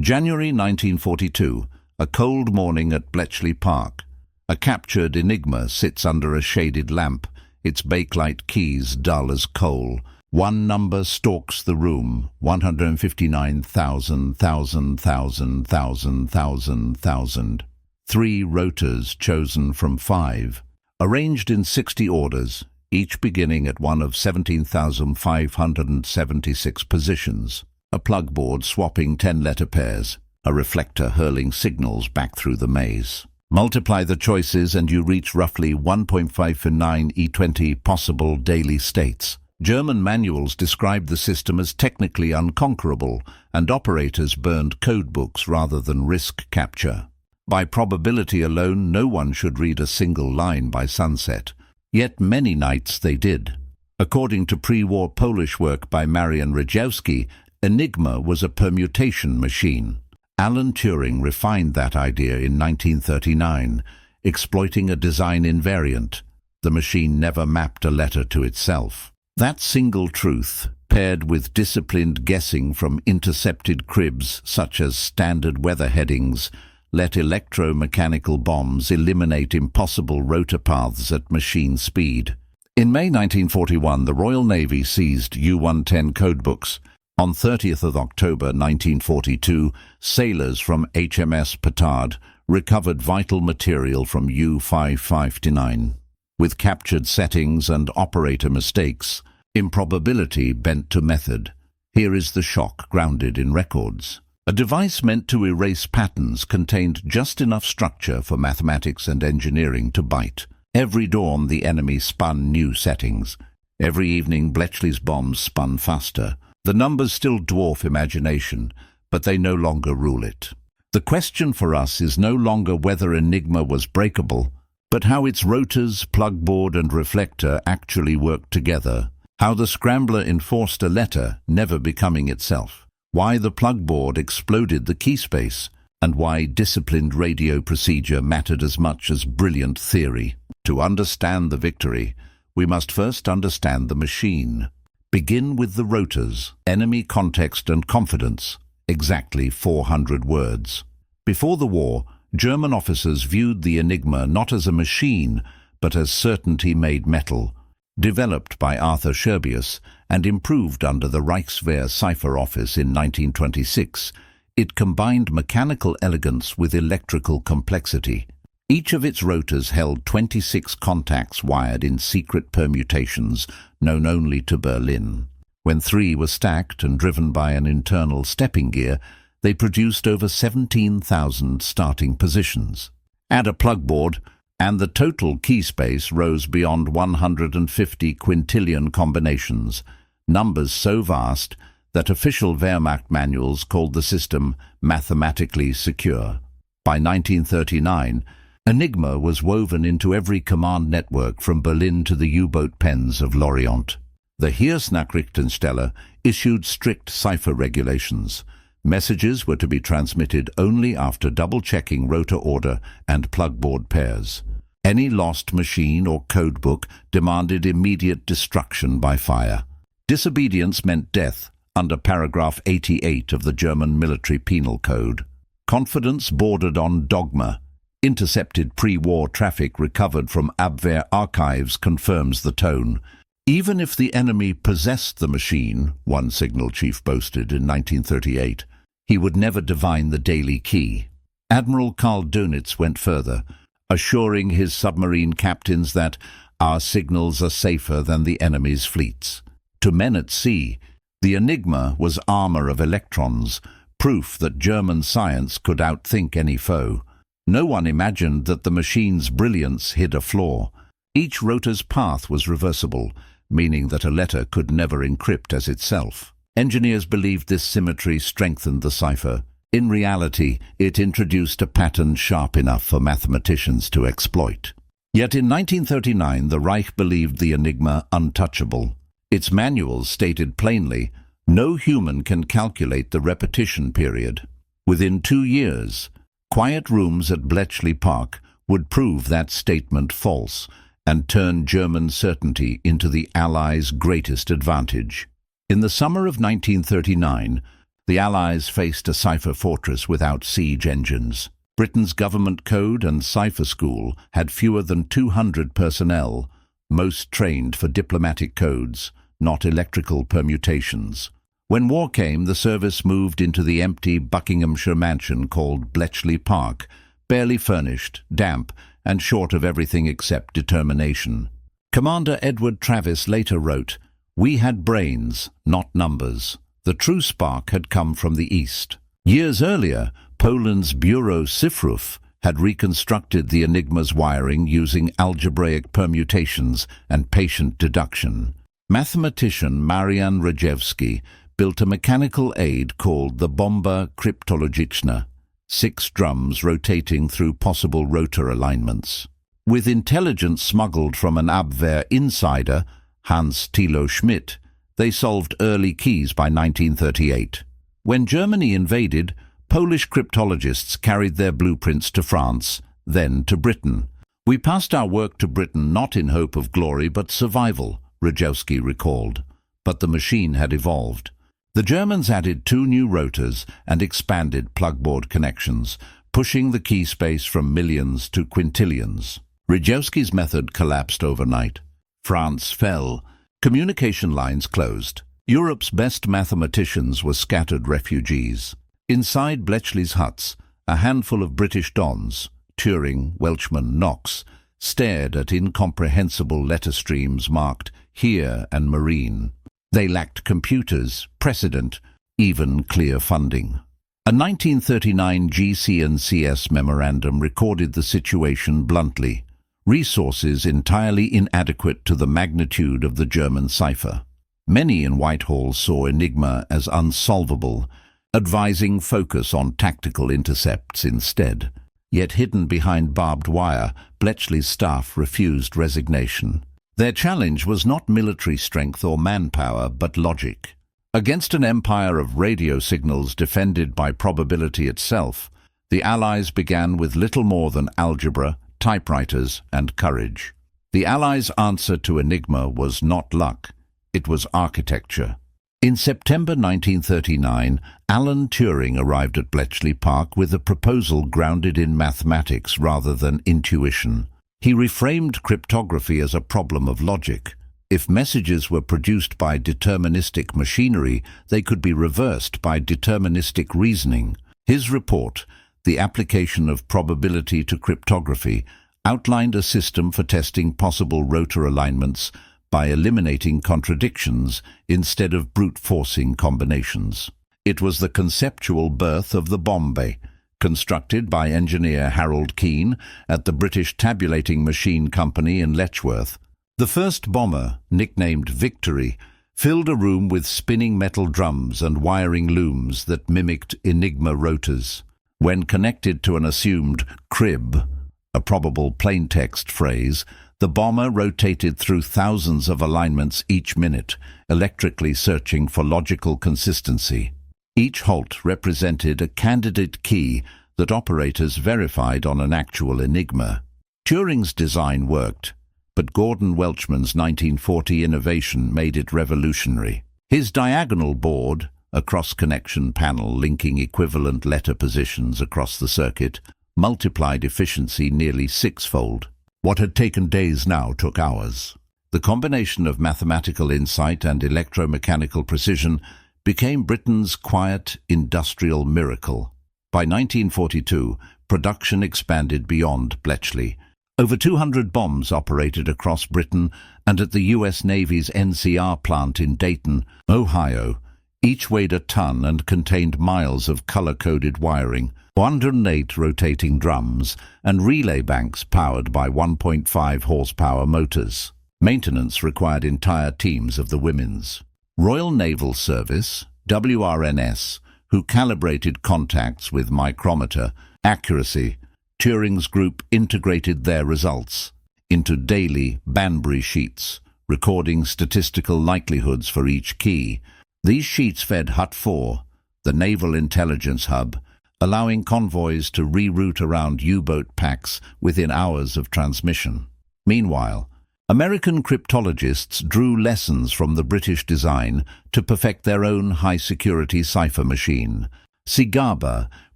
January 1942, a cold morning at Bletchley Park. A captured Enigma sits under a shaded lamp, its bakelite keys dull as coal. One number stalks the room, 159,000. 3 rotors chosen from 5, arranged in 60 orders, each beginning at one of 17,576 positions. A plugboard swapping 10-letter pairs, a reflector hurling signals back through the maze. Multiply the choices and you reach roughly 1.549 possible daily states. German manuals described the system as technically unconquerable, and operators burned codebooks rather than risk capture. By probability alone, no one should read a single line by sunset. Yet many nights they did. According to pre-war Polish work by Marian Rejewski, Enigma was a permutation machine. Alan Turing refined that idea in 1939, exploiting a design invariant. The machine never mapped a letter to itself. That single truth, paired with disciplined guessing from intercepted cribs such as standard weather headings, let electromechanical bombs eliminate impossible rotor paths at machine speed. In May 1941, the Royal Navy seized U-110 codebooks. On 30th of October 1942, sailors from HMS Petard recovered vital material from U-559. With captured settings and operator mistakes, improbability bent to method. Here is the shock grounded in records. A device meant to erase patterns contained just enough structure for mathematics and engineering to bite. Every dawn the enemy spun new settings. Every evening Bletchley's bombs spun faster. The numbers still dwarf imagination, but they no longer rule it. The question for us is no longer whether Enigma was breakable, but how its rotors, plugboard and reflector actually worked together, how the scrambler enforced a letter, never becoming itself, why the plugboard exploded the key space, and why disciplined radio procedure mattered as much as brilliant theory. To understand the victory, we must first understand the machine. Begin with the rotors, enemy context and confidence, exactly 400 words. Before the war, German officers viewed the Enigma not as a machine, but as certainty-made metal. Developed by Arthur Scherbius and improved under the Reichswehr Cipher office in 1926, it combined mechanical elegance with electrical complexity. Each of its rotors held 26 contacts wired in secret permutations known only to Berlin. When 3 were stacked and driven by an internal stepping gear, they produced over 17,000 starting positions. Add a plugboard, and the total key space rose beyond 150 quintillion combinations, numbers so vast that official Wehrmacht manuals called the system mathematically secure. By 1939, Enigma was woven into every command network from Berlin to the U-boat pens of Lorient. The Heeresnachrichtenstelle issued strict cipher regulations. Messages were to be transmitted only after double-checking rotor order and plugboard pairs. Any lost machine or codebook demanded immediate destruction by fire. Disobedience meant death under paragraph 88 of the German Military Penal Code. Confidence bordered on dogma. Intercepted pre-war traffic recovered from Abwehr archives confirms the tone. Even if the enemy possessed the machine, one signal chief boasted in 1938, he would never divine the daily key. Admiral Karl Dönitz went further, assuring his submarine captains that our signals are safer than the enemy's fleets. To men at sea, the Enigma was armor of electrons, proof that German science could outthink any foe. No one imagined that the machine's brilliance hid a flaw. Each rotor's path was reversible, meaning that a letter could never encrypt as itself. Engineers believed this symmetry strengthened the cipher. In reality, it introduced a pattern sharp enough for mathematicians to exploit. Yet in 1939, the Reich believed the Enigma untouchable. Its manuals stated plainly, no human can calculate the repetition period. Within 2 years, quiet rooms at Bletchley Park would prove that statement false and turn German certainty into the Allies' greatest advantage. In the summer of 1939, The Allies faced a Cipher fortress without siege engines. Britain's government code and Cipher school had fewer than 200 personnel, most trained for diplomatic codes, not electrical permutations. When war came, the service moved into the empty Buckinghamshire mansion called Bletchley Park, barely furnished, damp, and short of everything except determination. Commander Edward Travis later wrote, "We had brains, not numbers. The true spark had come from the east." Years earlier, Poland's Bureau Cyfrów had reconstructed the Enigma's wiring using algebraic permutations and patient deduction. Mathematician Marian Rejewski built a mechanical aid called the Bombe Cryptologiczna, 6 drums rotating through possible rotor alignments. With intelligence smuggled from an Abwehr insider, Hans Thilo Schmidt, they solved early keys by 1938. When Germany invaded, Polish cryptologists carried their blueprints to France, then to Britain. "We passed our work to Britain not in hope of glory but survival," Rejewski recalled. But the machine had evolved. The Germans added 2 new rotors and expanded plugboard connections, pushing the key space from millions to quintillions. Rejewski's method collapsed overnight. France fell. Communication lines closed. Europe's best mathematicians were scattered refugees. Inside Bletchley's huts, a handful of British dons, Turing, Welchman, Knox, stared at incomprehensible letter streams marked "Here" and "Marine." They lacked computers, precedent, even clear funding. A 1939 GC&CS memorandum recorded the situation bluntly: resources entirely inadequate to the magnitude of the German cipher. Many in Whitehall saw Enigma as unsolvable, advising focus on tactical intercepts instead. Yet hidden behind barbed wire, Bletchley's staff refused resignation. Their challenge was not military strength or manpower, but logic. Against an empire of radio signals defended by probability itself, the Allies began with little more than algebra, typewriters, and courage. The Allies' answer to Enigma was not luck, it was architecture. In September 1939, Alan Turing arrived at Bletchley Park with a proposal grounded in mathematics rather than intuition. He reframed cryptography as a problem of logic. If messages were produced by deterministic machinery, they could be reversed by deterministic reasoning. His report, The Application of Probability to Cryptography, outlined a system for testing possible rotor alignments by eliminating contradictions instead of brute-forcing combinations. It was the conceptual birth of the Bombe, constructed by engineer Harold Keane at the British Tabulating Machine Company in Letchworth. The first bomber, nicknamed Victory, filled a room with spinning metal drums and wiring looms that mimicked Enigma rotors. When connected to an assumed crib, a probable plaintext phrase, the bomber rotated through thousands of alignments each minute, electrically searching for logical consistency. Each halt represented a candidate key that operators verified on an actual Enigma. Turing's design worked, but Gordon Welchman's 1940 innovation made it revolutionary. His diagonal board, a cross-connection panel linking equivalent letter positions across the circuit, multiplied efficiency nearly 6-fold. What had taken days now took hours. The combination of mathematical insight and electromechanical precision became Britain's quiet industrial miracle. By 1942, production expanded beyond Bletchley. Over 200 bombs operated across Britain and at the U.S. Navy's NCR plant in Dayton, Ohio. Each weighed a ton and contained miles of color-coded wiring, 108 rotating drums, and relay banks powered by 1.5 horsepower motors. Maintenance required entire teams of the women's Royal Naval Service, WRNS, who calibrated contacts with micrometer accuracy. Turing's group integrated their results into daily Banbury sheets, recording statistical likelihoods for each key. These sheets fed Hut 4, the Naval Intelligence Hub, allowing convoys to reroute around U-boat packs within hours of transmission. Meanwhile, American cryptologists drew lessons from the British design to perfect their own high-security cipher machine, Cipher,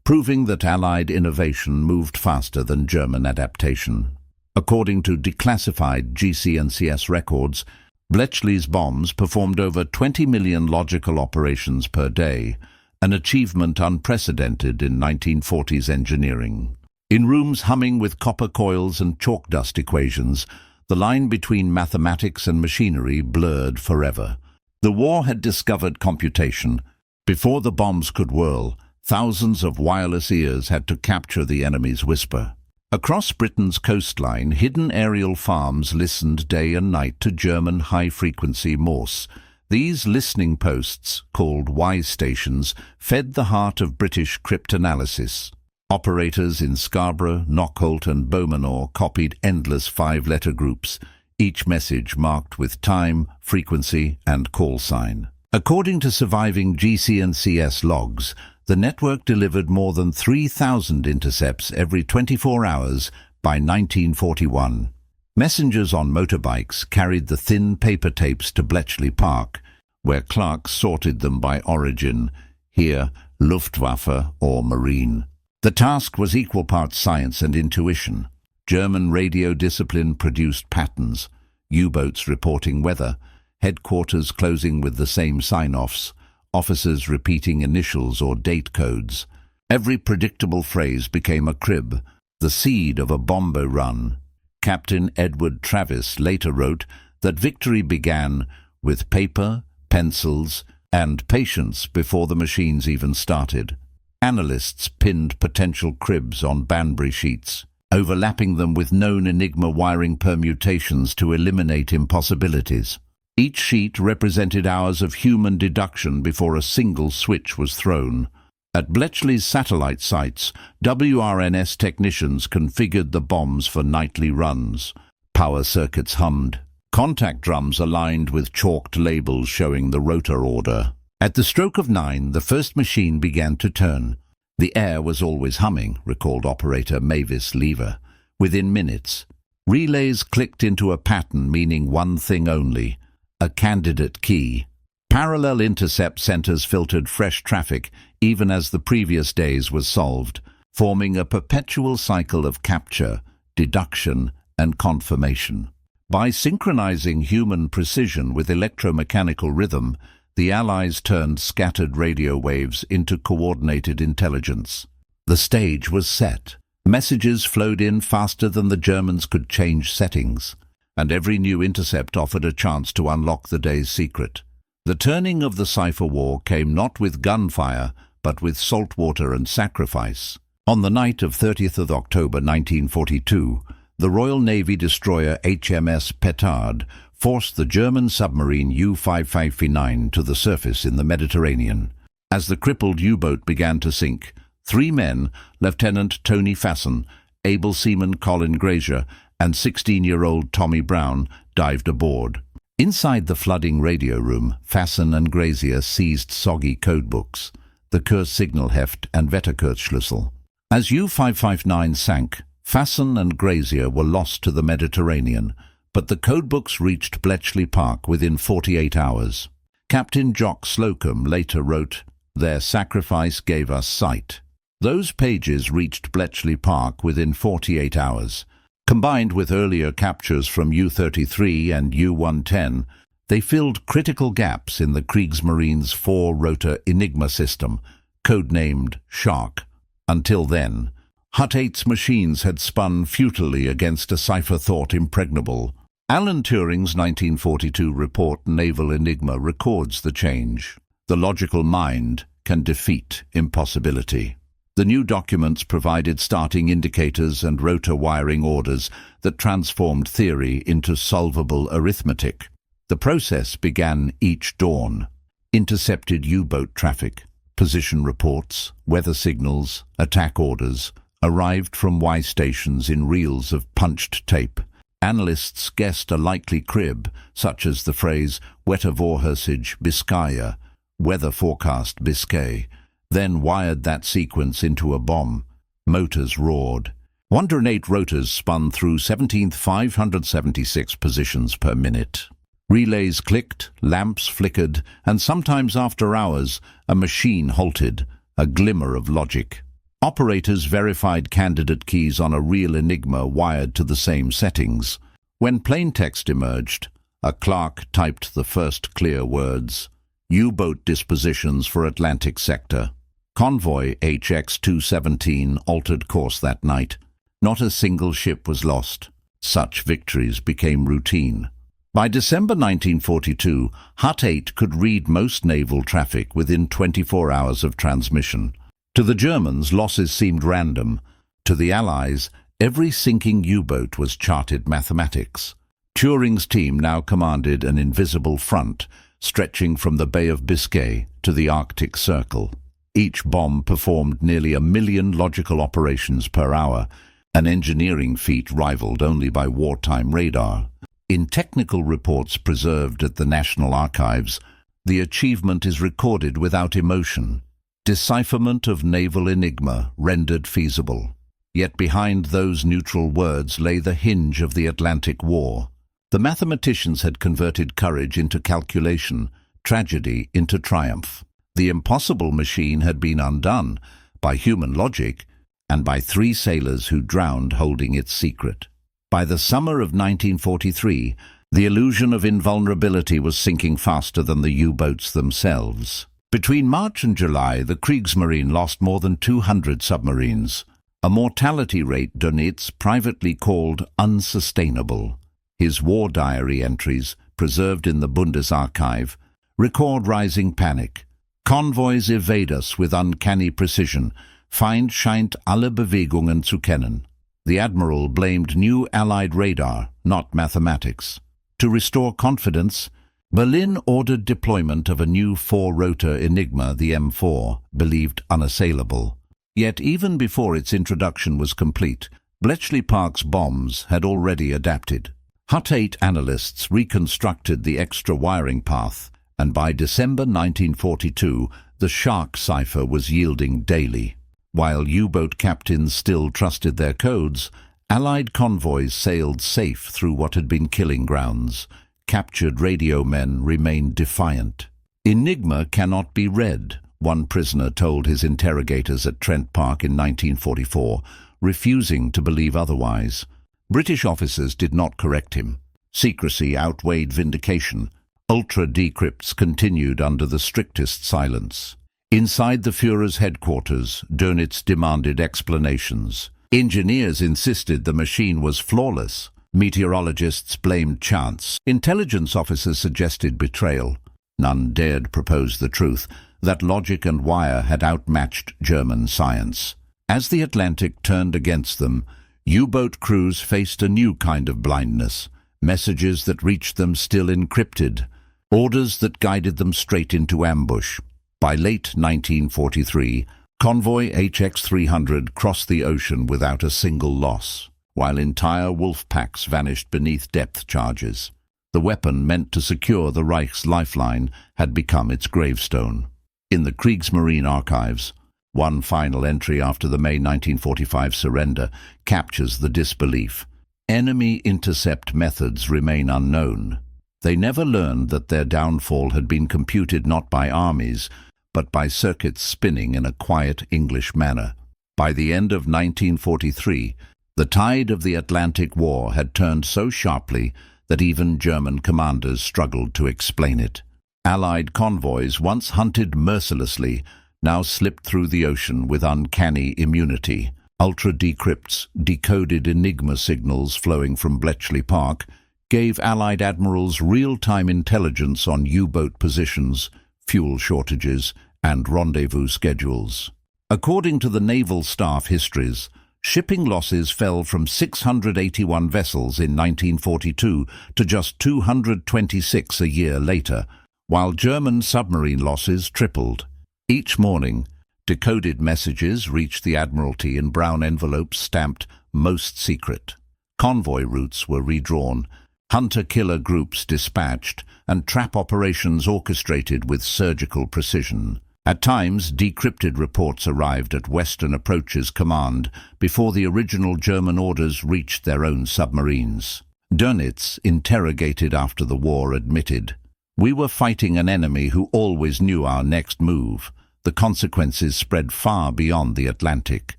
proving that Allied innovation moved faster than German adaptation. According to declassified GC&CS records, Bletchley's bombs performed over 20 million logical operations per day, an achievement unprecedented in 1940s engineering. In rooms humming with copper coils and chalk dust equations, the line between mathematics and machinery blurred forever. The war had discovered computation. Before the bombs could whirl, thousands of wireless ears had to capture the enemy's whisper. Across Britain's coastline, hidden aerial farms listened day and night to German high-frequency Morse. These listening posts, called WWII stations, fed the heart of British cryptanalysis. Operators in Scarborough, Knockholt and Beaumanoir copied endless 5-letter groups, each message marked with time, frequency and call sign. According to surviving GC&CS logs, the network delivered more than 3,000 intercepts every 24 hours by 1941. Messengers on motorbikes carried the thin paper tapes to Bletchley Park, where clerks sorted them by origin, here Luftwaffe or Marine. The task was equal parts science and intuition. German radio discipline produced patterns, U-boats reporting weather, headquarters closing with the same sign-offs, officers repeating initials or date codes. Every predictable phrase became a crib, the seed of a Bombe run. Captain Edward Travis later wrote that victory began with paper, pencils, and patience before the machines even started. Analysts pinned potential cribs on Banbury sheets, overlapping them with known Enigma wiring permutations to eliminate impossibilities. Each sheet represented hours of human deduction before a single switch was thrown. At Bletchley's satellite sites, WRNS technicians configured the bombs for nightly runs. Power circuits hummed. Contact drums aligned with chalked labels showing the rotor order. At the stroke of 9, the first machine began to turn. The air was always humming, recalled operator Mavis Lever. Within minutes, relays clicked into a pattern meaning one thing only: a candidate key. Parallel intercept centers filtered fresh traffic even as the previous days was solved, forming a perpetual cycle of capture, deduction, and confirmation. By synchronizing human precision with electromechanical rhythm, the Allies turned scattered radio waves into coordinated intelligence. The stage was set. Messages flowed in faster than the Germans could change settings, and every new intercept offered a chance to unlock the day's secret. The turning of the cipher war came not with gunfire, but with saltwater and sacrifice. On the night of 30th of October 1942, the Royal Navy destroyer HMS Petard forced the German submarine U-559 to the surface in the Mediterranean. As the crippled U-boat began to sink, 3 men, Lieutenant Tony Fasson, able seaman Colin Grazier, and 16-year-old Tommy Brown, dived aboard. Inside the flooding radio room, Fasson and Grazier seized soggy codebooks, the Kurssignalheft and Wetterkurzschlüssel. As U-559 sank, Fasson and Grazier were lost to the Mediterranean, but the codebooks reached Bletchley Park within 48 hours. Captain Jock Slocum later wrote, "Their sacrifice gave us sight." Those pages reached Bletchley Park within 48 hours. Combined with earlier captures from U-33 and U-110, they filled critical gaps in the Kriegsmarine's 4-rotor Enigma system, codenamed Shark. Until then, Hut-8's machines had spun futilely against a cipher thought impregnable. Alan Turing's 1942 report Naval Enigma records the change. The logical mind can defeat impossibility. The new documents provided starting indicators and rotor wiring orders that transformed theory into solvable arithmetic. The process began each dawn. Intercepted U-boat traffic, position reports, weather signals, attack orders arrived from WWII stations in reels of punched tape. Analysts guessed a likely crib, such as the phrase Wettervorhersage Biscaya, weather forecast Biscay, then wired that sequence into a bomb. Motors roared. 108 rotors spun through 17,576 positions per minute. Relays clicked, lamps flickered, and sometimes after hours, a machine halted, a glimmer of logic. Operators verified candidate keys on a real Enigma wired to the same settings. When plaintext emerged, a clerk typed the first clear words: U-boat dispositions for Atlantic sector. Convoy HX-217 altered course that night. Not a single ship was lost. Such victories became routine. By December 1942, Hut 8 could read most naval traffic within 24 hours of transmission. To the Germans, losses seemed random. To the Allies, every sinking U-boat was charted mathematics. Turing's team now commanded an invisible front, stretching from the Bay of Biscay to the Arctic Circle. Each bomb performed nearly 1 million logical operations per hour, an engineering feat rivaled only by wartime radar. In technical reports preserved at the National Archives, the achievement is recorded without emotion. Decipherment of naval enigma rendered feasible. Yet behind those neutral words lay the hinge of the Atlantic War. The mathematicians had converted courage into calculation, tragedy into triumph. The impossible machine had been undone by human logic and by 3 sailors who drowned holding its secret. By the summer of 1943, the illusion of invulnerability was sinking faster than the U-boats themselves. Between March and July, the Kriegsmarine lost more than 200 submarines, a mortality rate Dönitz privately called unsustainable. His war diary entries, preserved in the Bundesarchiv, record rising panic. Konvois evade us with uncanny precision. Feind scheint alle Bewegungen zu kennen. The Admiral blamed new Allied radar, not mathematics. To restore confidence, Berlin ordered deployment of a new 4-rotor Enigma, the M4, believed unassailable. Yet even before its introduction was complete, Bletchley Park's bombs had already adapted. Hut 8 analysts reconstructed the extra wiring path, and by December 1942, the Shark cipher was yielding daily. While U-boat captains still trusted their codes, Allied convoys sailed safe through what had been killing grounds. Captured radio men remained defiant. Enigma cannot be read, one prisoner told his interrogators at Trent Park in 1944, refusing to believe otherwise. British officers did not correct him. Secrecy outweighed vindication. Ultra-decrypts continued under the strictest silence. Inside the Führer's headquarters, Dönitz demanded explanations. Engineers insisted the machine was flawless. Meteorologists blamed chance. Intelligence officers suggested betrayal. None dared propose the truth, that logic and wire had outmatched German science. As the Atlantic turned against them, U-boat crews faced a new kind of blindness. Messages that reached them still encrypted. Orders that guided them straight into ambush. By late 1943, convoy HX-300 crossed the ocean without a single loss, while entire wolf packs vanished beneath depth charges. The weapon meant to secure the Reich's lifeline had become its gravestone. In the Kriegsmarine archives, one final entry after the May 1945 surrender captures the disbelief. Enemy intercept methods remain unknown. They never learned that their downfall had been computed not by armies, but by circuits spinning in a quiet English manner. By the end of 1943, the tide of the Atlantic War had turned so sharply that even German commanders struggled to explain it. Allied convoys, once hunted mercilessly, now slipped through the ocean with uncanny immunity. Ultra-decrypts, decoded Enigma signals flowing from Bletchley Park, gave Allied admirals real-time intelligence on U-boat positions, fuel shortages, and rendezvous schedules. According to the Naval Staff histories, shipping losses fell from 681 vessels in 1942 to just 226 a year later, while German submarine losses tripled. Each morning, decoded messages reached the Admiralty in brown envelopes stamped "Most Secret." Convoy routes were redrawn, hunter-killer groups dispatched, and trap operations orchestrated with surgical precision. At times, decrypted reports arrived at Western Approach's command before the original German orders reached their own submarines. Dönitz, interrogated after the war, admitted, "We were fighting an enemy who always knew our next move. The consequences spread far beyond the Atlantic."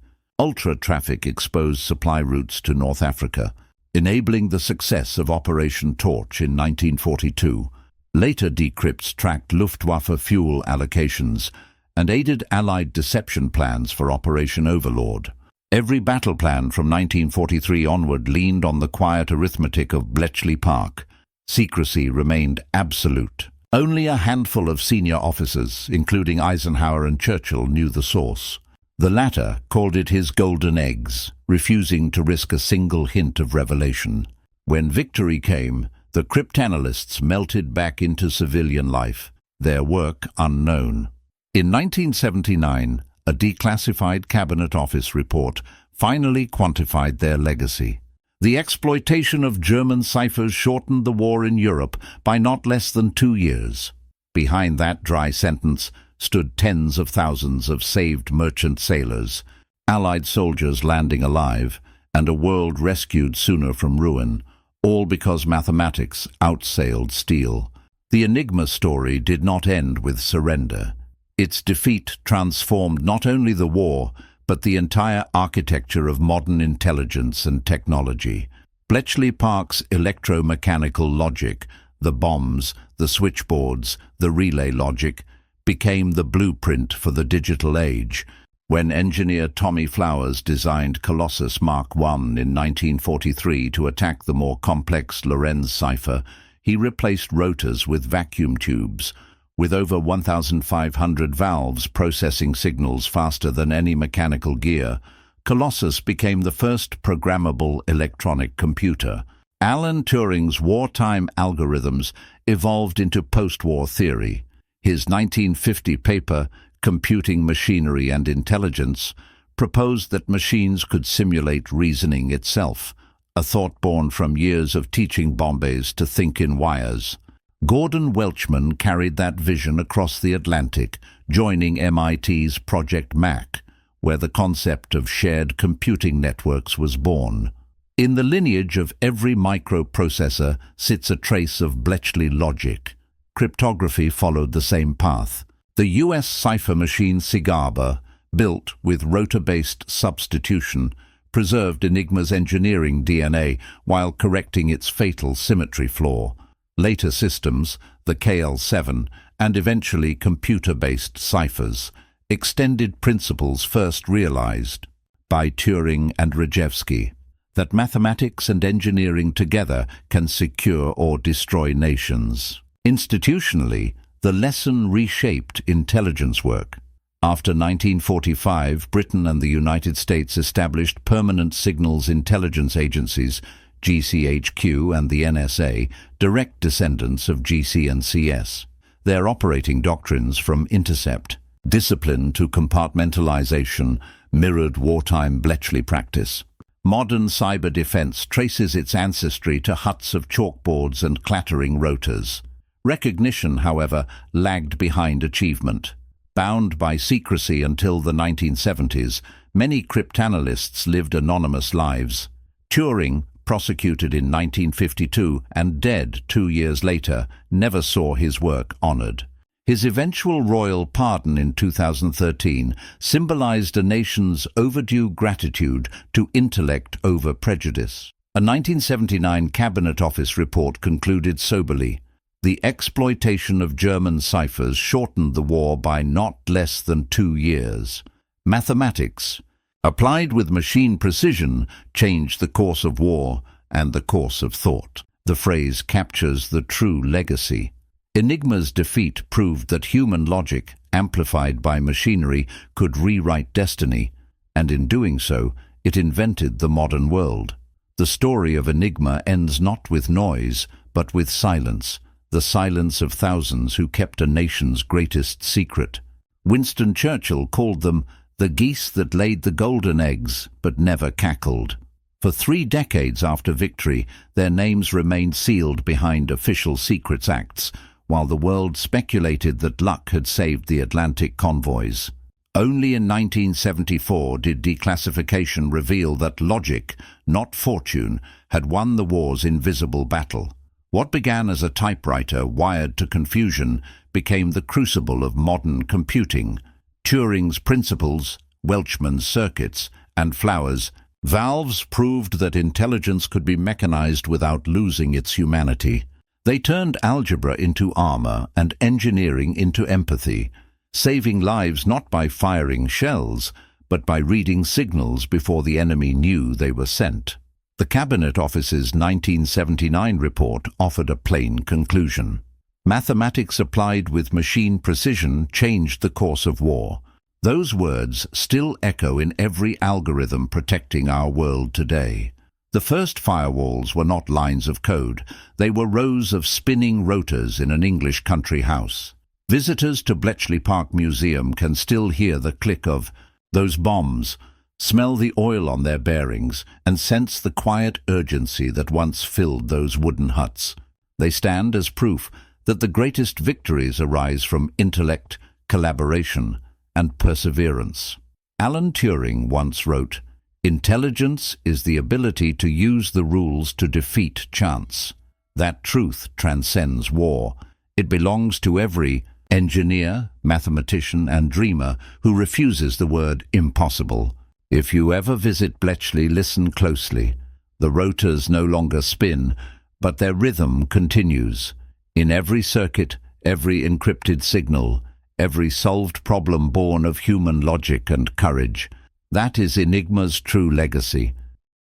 Ultra-traffic exposed supply routes to North Africa, enabling the success of Operation Torch in 1942. Later decrypts tracked Luftwaffe fuel allocations and aided Allied deception plans for Operation Overlord. Every battle plan from 1943 onward leaned on the quiet arithmetic of Bletchley Park. Secrecy remained absolute. Only a handful of senior officers, including Eisenhower and Churchill, knew the source. The latter called it his golden eggs, refusing to risk a single hint of revelation. When victory came, the cryptanalysts melted back into civilian life, their work unknown. In 1979, a declassified Cabinet Office report finally quantified their legacy. The exploitation of German ciphers shortened the war in Europe by not less than 2 years. Behind that dry sentence stood tens of thousands of saved merchant sailors, Allied soldiers landing alive, and a world rescued sooner from ruin, all because mathematics outsailed steel. The Enigma story did not end with surrender. Its defeat transformed not only the war, but the entire architecture of modern intelligence and technology. Bletchley Park's electromechanical logic, the bombs, the switchboards, the relay logic, became the blueprint for the digital age. When engineer Tommy Flowers designed Colossus Mark I in 1943 to attack the more complex Lorenz cipher, he replaced rotors with vacuum tubes, with over 1,500 valves processing signals faster than any mechanical gear. Colossus became the first programmable electronic computer. Alan Turing's wartime algorithms evolved into post-war theory. His 1950 paper, Computing Machinery and Intelligence, proposed that machines could simulate reasoning itself, a thought born from years of teaching Bombe's to think in wires. Gordon Welchman carried that vision across the Atlantic, joining MIT's Project Mac, where the concept of shared computing networks was born. In the lineage of every microprocessor sits a trace of Bletchley logic. Cryptography followed the same path. The US cipher machine Cipher, built with rotor-based substitution, preserved Enigma's engineering DNA while correcting its fatal symmetry flaw. Later systems, the KL7, and eventually computer-based ciphers, extended principles first realized by Turing and Rejewski, that mathematics and engineering together can secure or destroy nations. Institutionally, the lesson reshaped intelligence work. After 1945, Britain and the United States established permanent signals intelligence agencies, GCHQ and the NSA, direct descendants of GC and CS. Their operating doctrines, from intercept, discipline to compartmentalization, mirrored wartime Bletchley practice. Modern cyber defense traces its ancestry to huts of chalkboards and clattering rotors. Recognition, however, lagged behind achievement. Bound by secrecy until the 1970s, many cryptanalysts lived anonymous lives. Turing, prosecuted in 1952 and dead 2 years later, never saw his work honored. His eventual royal pardon in 2013 symbolized a nation's overdue gratitude to intellect over prejudice. A 1979 Cabinet Office report concluded soberly, "The exploitation of German ciphers shortened the war by not less than 2 years. Mathematics, applied with machine precision, changed the course of war and the course of thought." The phrase captures the true legacy. Enigma's defeat proved that human logic, amplified by machinery, could rewrite destiny, and in doing so, it invented the modern world. The story of Enigma ends not with noise, but with silence, the silence of thousands who kept a nation's greatest secret. Winston Churchill called them the geese that laid the golden eggs but never cackled. For 3 decades after victory, their names remained sealed behind official secrets acts, while the world speculated that luck had saved the Atlantic convoys. Only in 1974 did declassification reveal that logic, not fortune, had won the war's invisible battle. What began as a typewriter wired to confusion became the crucible of modern computing. Turing's principles, Welchman's circuits, and Flower's valves proved that intelligence could be mechanized without losing its humanity. They turned algebra into armor and engineering into empathy, saving lives not by firing shells, but by reading signals before the enemy knew they were sent. The Cabinet Office's 1979 report offered a plain conclusion. Mathematics applied with machine precision changed the course of war. Those words still echo in every algorithm protecting our world today. The first firewalls were not lines of code. They were rows of spinning rotors in an English country house. Visitors to Bletchley Park Museum can still hear the click of those bombs, smell the oil on their bearings, and sense the quiet urgency that once filled those wooden huts. They stand as proof that the greatest victories arise from intellect, collaboration, and perseverance. Alan Turing once wrote, "Intelligence is the ability to use the rules to defeat chance. That truth transcends war. It belongs to every engineer, mathematician, and dreamer who refuses the word impossible." If you ever visit Bletchley, listen closely. The rotors no longer spin, but their rhythm continues. In every circuit, every encrypted signal, every solved problem born of human logic and courage. That is Enigma's true legacy.